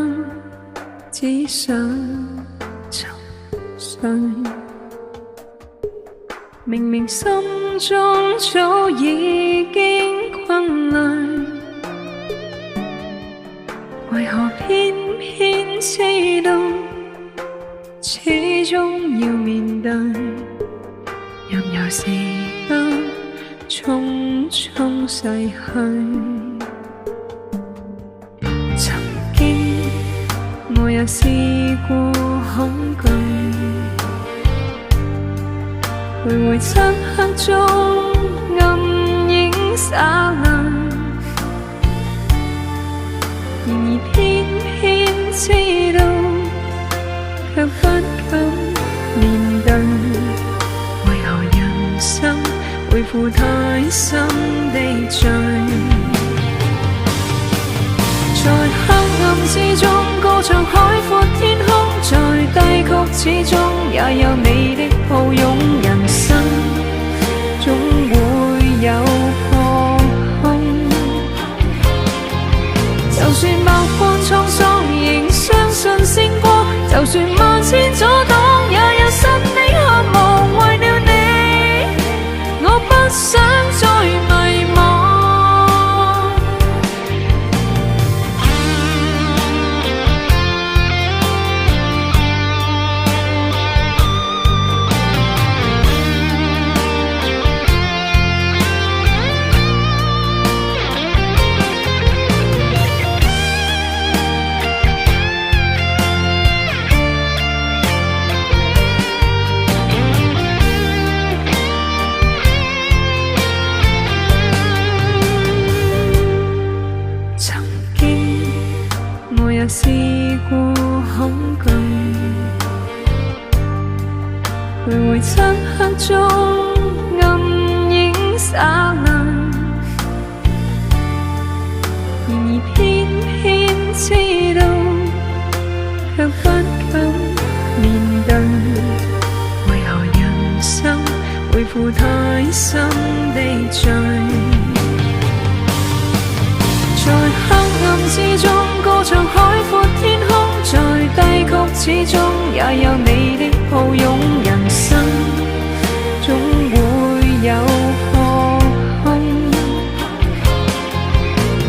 晚只想沉睡，明明心中早已經困累，為何偏偏知道始終要面對，任由時間匆匆逝去。曾經我也試過恐懼，徘徊漆黑中暗影灑淚，然而偏偏知道卻不敢面對，為何人生會負太深的罪？在黑暗之中歌唱海闊天空，在低谷之中也有你的抱擁，人生總會有破空。就算百般滄桑仍相信星光，就算萬千阻擋也有新的渴望，為了你我不想再迷茫。也試過恐懼，徘徊漆黑中暗影灑淚，然而偏偏知道卻不敢面對，為何人生會負太深的罪？在黑暗之中歌唱海闊天空，在低谷之中也有你的抱擁，人生總會有破空。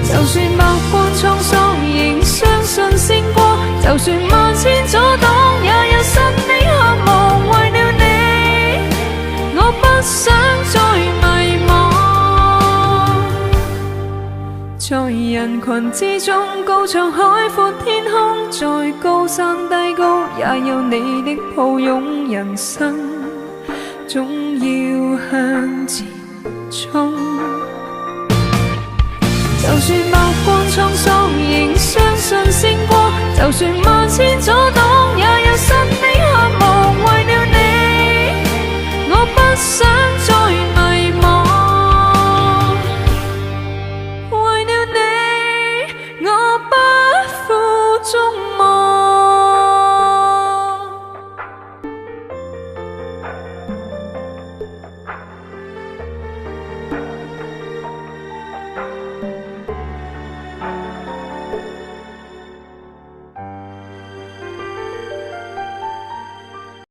就算百般滄桑仍相信星光，就算萬千阻擋也有新的渴望，為了你我不想再迷茫。在人群之中高唱海闊天空，在高山低谷也有你的抱擁，人生總要向前衝。就算百般滄桑仍相信星光，就算萬千阻